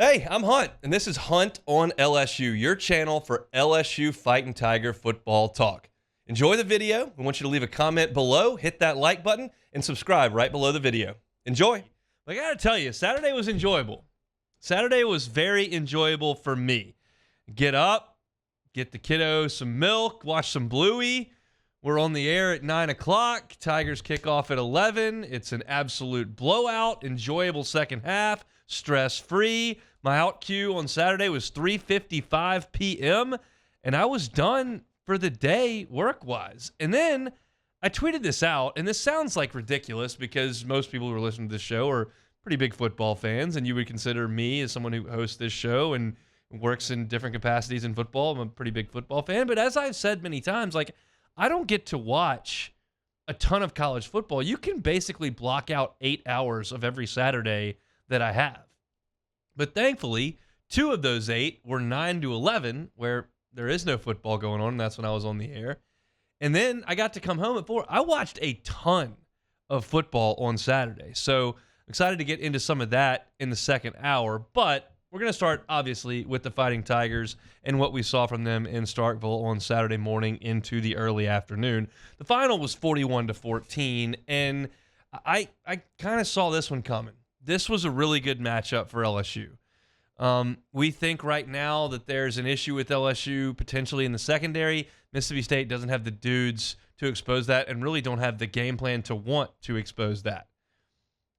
Hey, I'm Hunt, and this is Hunt on LSU, your channel for LSU Fighting Tiger football talk. Enjoy the video. We want you to leave a comment below, hit that like button, and subscribe right below the video. Enjoy. I got to tell you, Saturday was enjoyable. Saturday was very enjoyable for me. Get up, get the kiddos some milk, watch some Bluey. We're on the air at 9 o'clock. Tigers kick off at 11. It's an absolute blowout, enjoyable second half, stress-free. My out cue on Saturday was 3:55 p.m., and I was done for the day work-wise. And then I tweeted this out, and this sounds like ridiculous because most people who are listening to this show are pretty big football fans, and you would consider me as someone who hosts this show and works in different capacities in football. I'm a pretty big football fan. But as I've said many times, I don't get to watch a ton of college football. You can basically block out 8 hours of every Saturday that I have. But thankfully, 2 of those 8 were 9 to 11, where there is no football going on, and that's when I was on the air. And then I got to come home at 4. I watched a ton of football on Saturday. So I'm excited to get into some of that in the second hour. But we're going to start, obviously, with the Fighting Tigers and what we saw from them in Starkville on Saturday morning into the early afternoon. The final was 41-14, and I kind of saw this one coming. This was a really good matchup for LSU. We think right now that there's an issue with LSU potentially in the secondary. Mississippi State doesn't have the dudes to expose that and really don't have the game plan to want to expose that.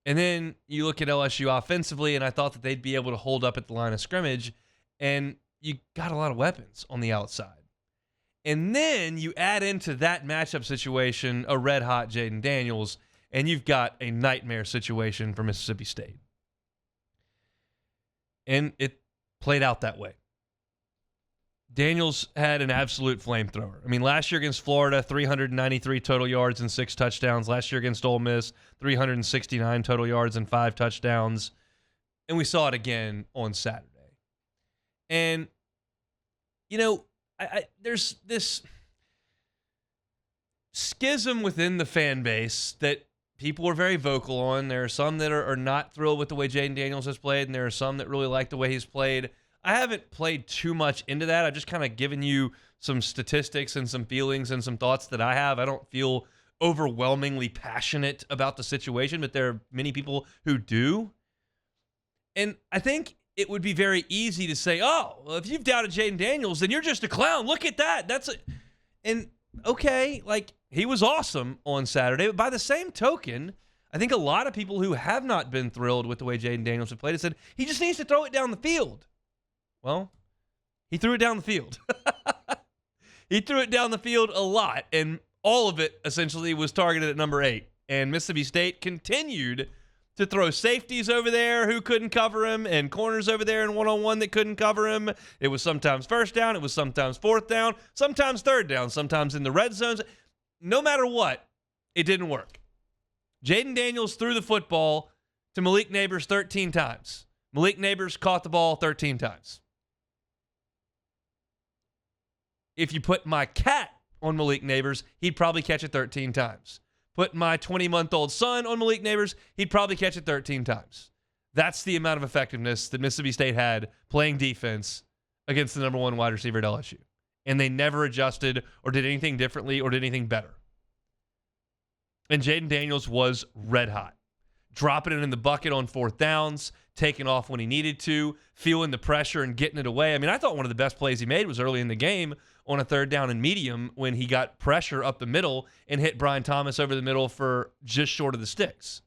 And then you look at LSU offensively, and I thought that they'd be able to hold up at the line of scrimmage, and you got a lot of weapons on the outside. And then you add into that matchup situation a red-hot Jayden Daniels, and you've got a nightmare situation for Mississippi State. And it played out that way. Daniels had an absolute flamethrower. I mean, last year against Florida, 393 total yards and 6 touchdowns. Last year against Ole Miss, 369 total yards and 5 touchdowns. And we saw it again on Saturday. And, you know, there's this schism within the fan base that people are very vocal on. There are some that are not thrilled with the way Jayden Daniels has played, and there are some that really like the way he's played. I haven't played too much into that. I've just kind of given you some statistics and some feelings and some thoughts that I have. I don't feel overwhelmingly passionate about the situation, but there are many people who do. And I think it would be very easy to say, oh, well, if you've doubted Jayden Daniels, then you're just a clown. Look at that. And okay, he was awesome on Saturday, but by the same token, I think a lot of people who have not been thrilled with the way Jayden Daniels has played have said he just needs to throw it down the field. Well, he threw it down the field. He threw it down the field a lot, and all of it essentially was targeted at number 8. And Mississippi State continued to throw safeties over there who couldn't cover him and corners over there in one-on-one that couldn't cover him. It was sometimes first down. It was sometimes fourth down, sometimes third down, sometimes in the red zones. No matter what, it didn't work. Jayden Daniels threw the football to Malik Neighbors 13 times. Malik Neighbors caught the ball 13 times. If you put my cat on Malik Neighbors, he'd probably catch it 13 times. Put my 20-month-old son on Malik Neighbors, he'd probably catch it 13 times. That's the amount of effectiveness that Mississippi State had playing defense against the number 1 wide receiver at LSU. And they never adjusted or did anything differently or did anything better. And Jayden Daniels was red hot. Dropping it in the bucket on 4th downs, taking off when he needed to, feeling the pressure and getting it away. I mean, I thought one of the best plays he made was early in the game on a 3rd down and medium when he got pressure up the middle and hit Brian Thomas over the middle for just short of the sticks.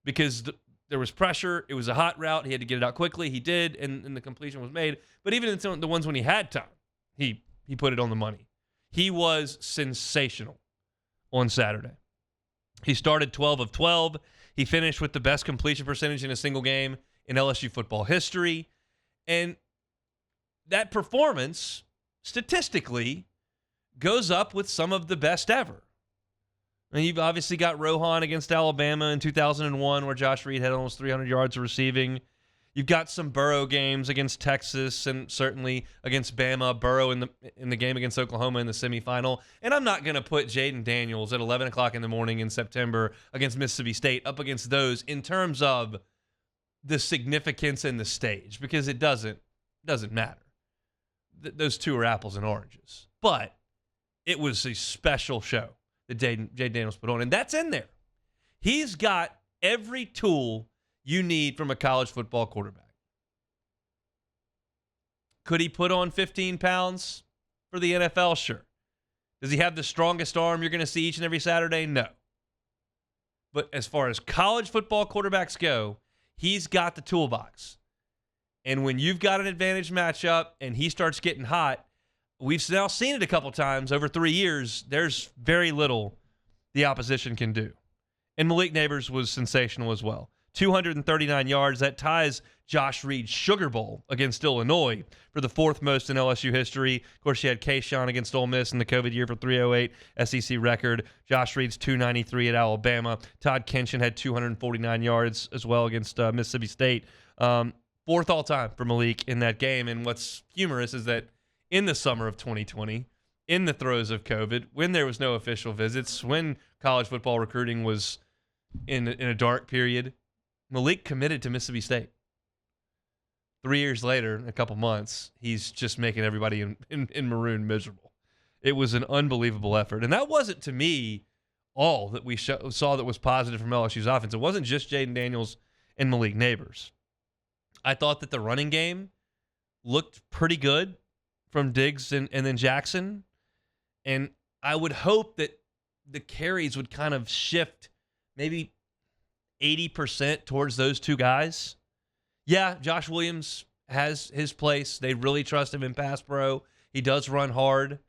Because there was pressure. It was a hot route. He had to get it out quickly. He did, and the completion was made. But even in the ones when he had time, he put it on the money. He was sensational on Saturday. He started 12 of 12. He finished with the best completion percentage in a single game in LSU football history. And that performance, statistically, goes up with some of the best ever. And you've obviously got Rohan against Alabama in 2001, where Josh Reed had almost 300 yards of receiving. You've got some Burrow games against Texas and certainly against Bama. Burrow in the game against Oklahoma in the semifinal. And I'm not going to put Jayden Daniels at 11 o'clock in the morning in September against Mississippi State up against those in terms of the significance and the stage, because it doesn't matter. Those two are apples and oranges. But it was a special show that Jayden Daniels put on, and that's in there. He's got every tool you need from a college football quarterback. Could he put on 15 pounds for the NFL? Sure. Does he have the strongest arm you're going to see each and every Saturday? No. But as far as college football quarterbacks go, he's got the toolbox. And when you've got an advantage matchup and he starts getting hot, we've now seen it a couple times over 3 years. There's very little the opposition can do. And Malik Neighbors was sensational as well. 239 yards. That ties Josh Reed's Sugar Bowl against Illinois for the fourth most in LSU history. Of course, you had Kayshawn against Ole Miss in the COVID year for 308, SEC record. Josh Reed's 293 at Alabama. Todd Kenshin had 249 yards as well against Mississippi State. Fourth all-time for Malik in that game. And what's humorous is that in the summer of 2020, in the throes of COVID, when there was no official visits, when college football recruiting was in a dark period, Malik committed to Mississippi State. 3 years later, a couple months, he's just making everybody in maroon miserable. It was an unbelievable effort. And that wasn't, to me, all that we saw that was positive from LSU's offense. It wasn't just Jayden Daniels and Malik Neighbors. I thought that the running game looked pretty good from Diggs and then Jackson. And I would hope that the carries would kind of shift maybe 80% towards those two guys. Yeah, Josh Williams has his place. They really trust him in pass pro. He does run hard.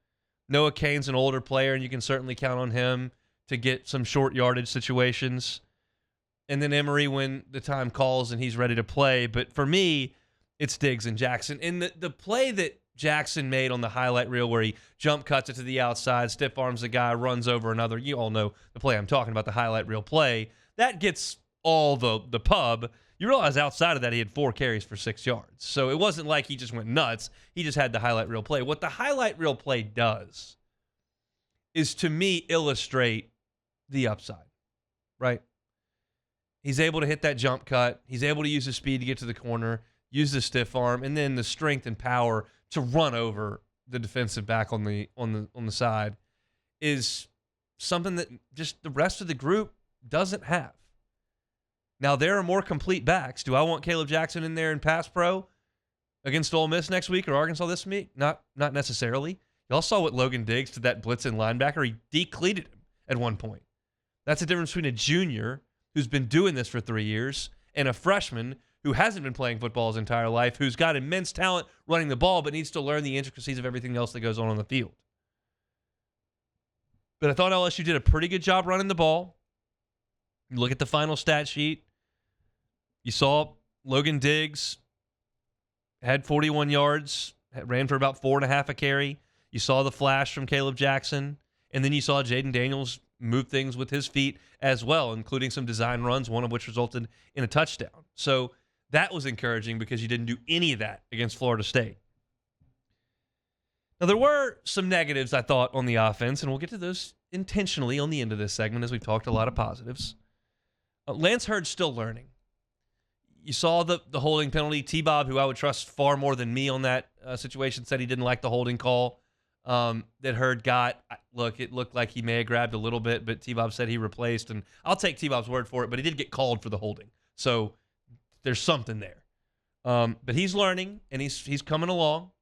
Noah Cain's an older player, and you can certainly count on him to get some short yardage situations. And then Emory when the time calls and he's ready to play. But for me, it's Diggs and Jackson. And the play that Jackson made on the highlight reel where he jump cuts it to the outside, stiff arms a guy, runs over another. You all know the play I'm talking about, the highlight reel play. That gets all the pub. You realize outside of that, he had 4 carries for 6 yards. So it wasn't like he just went nuts. He just had the highlight reel play. What the highlight reel play does is, to me, illustrate the upside, right? He's able to hit that jump cut. He's able to use his speed to get to the corner, use the stiff arm, and then the strength and power to run over the defensive back on the side is something that just the rest of the group doesn't have. Now, there are more complete backs. Do I want Caleb Jackson in there in pass pro against Ole Miss next week or Arkansas this week? Not necessarily. Y'all saw what Logan Diggs did, that blitzing linebacker. He decleated him at one point. That's the difference between a junior who's been doing this for 3 years and a freshman who hasn't been playing football his entire life, who's got immense talent running the ball but needs to learn the intricacies of everything else that goes on the field. But I thought LSU did a pretty good job running the ball. You look at the final stat sheet. You saw Logan Diggs had 41 yards, ran for about 4.5 a carry. You saw the flash from Caleb Jackson. And then you saw Jayden Daniels move things with his feet as well, including some design runs, one of which resulted in a touchdown. So that was encouraging because you didn't do any of that against Florida State. Now, there were some negatives, I thought, on the offense, and we'll get to those intentionally on the end of this segment as we've talked a lot of positives. Lance Heard's still learning. You saw the holding penalty. T-Bob, who I would trust far more than me on that situation, said he didn't like the holding call that Hurd got. Look, it looked like he may have grabbed a little bit, but T-Bob said he replaced, and I'll take T-Bob's word for it, but he did get called for the holding. So there's something there. But he's learning, and he's coming along.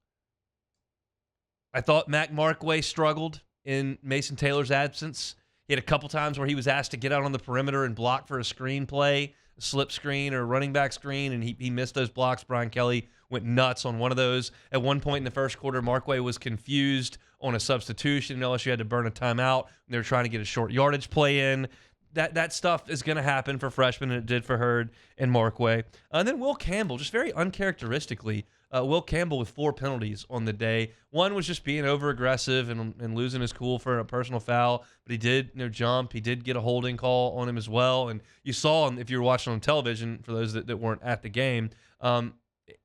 I thought Mac Markway struggled in Mason Taylor's absence. He had a couple times where he was asked to get out on the perimeter and block for a screen play, a slip screen or a running back screen, and he missed those blocks. Brian Kelly went nuts on one of those. At one point in the first quarter, Markway was confused on a substitution, and LSU had to burn a timeout. They were trying to get a short yardage play in. That stuff is going to happen for freshmen, and it did for Hurd and Markway. And then Will Campbell, just very uncharacteristically, Will Campbell with 4 penalties on the day. One was just being over-aggressive and losing his cool for a personal foul, but he did jump. He did get a holding call on him as well. And you saw him, if you were watching on television, for those that weren't at the game,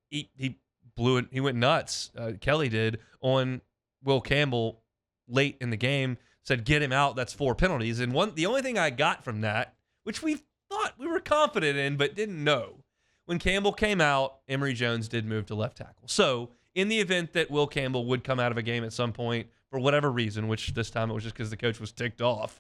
he blew it. He went nuts. Kelly did on Will Campbell late in the game, said, get him out. That's 4 penalties. And the only thing I got from that, which we thought we were confident in but didn't know, when Campbell came out, Emory Jones did move to left tackle. So in the event that Will Campbell would come out of a game at some point for whatever reason, which this time it was just because the coach was ticked off,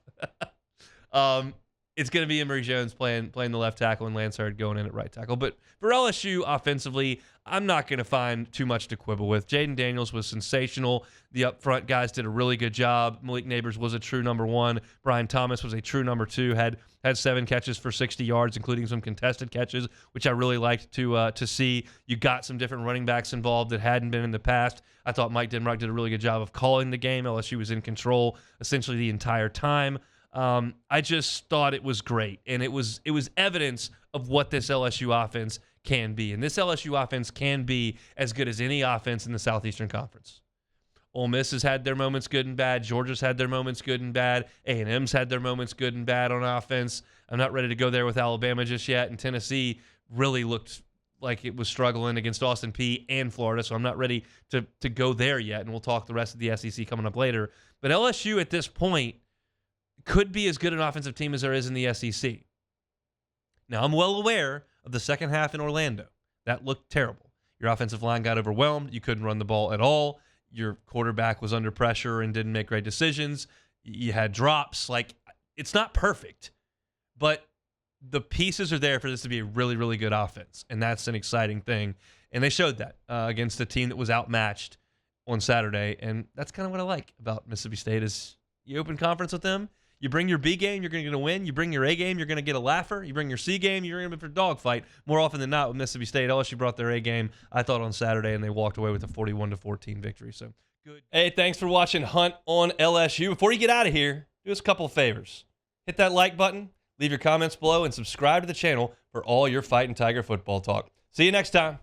it's going to be Emory Jones playing the left tackle and Lance Hurd going in at right tackle. But for LSU offensively, I'm not going to find too much to quibble with. Jayden Daniels was sensational. The up front guys did a really good job. Malik Neighbors was a true number one. Brian Thomas was a true number two. Had 7 catches for 60 yards, including some contested catches, which I really liked to see. You got some different running backs involved that hadn't been in the past. I thought Mike Denmark did a really good job of calling the game. LSU was in control essentially the entire time. I just thought it was great, and it was evidence of what this LSU offense can be. And this LSU offense can be as good as any offense in the Southeastern Conference. Ole Miss has had their moments good and bad. Georgia's had their moments good and bad. A&M's had their moments good and bad on offense. I'm not ready to go there with Alabama just yet. And Tennessee really looked like it was struggling against Austin Peay and Florida, so I'm not ready to go there yet. And we'll talk the rest of the SEC coming up later. But LSU at this point could be as good an offensive team as there is in the SEC. Now, I'm well aware of the second half in Orlando. That looked terrible. Your offensive line got overwhelmed. You couldn't run the ball at all. Your quarterback was under pressure and didn't make great decisions. You had drops. Like, it's not perfect, but the pieces are there for this to be a really, really good offense, and that's an exciting thing. And they showed that against a team that was outmatched on Saturday, and that's kind of what I like about Mississippi State is you open conference with them. You bring your B game, you're going to get a win. You bring your A game, you're going to get a laugher. You bring your C game, you're going to be for a dogfight. More often than not with Mississippi State, LSU brought their A game, I thought, on Saturday, and they walked away with a 41-14 victory. So good. Hey, thanks for watching Hunt on LSU. Before you get out of here, do us a couple of favors. Hit that like button, leave your comments below, and subscribe to the channel for all your Fighting Tiger football talk. See you next time.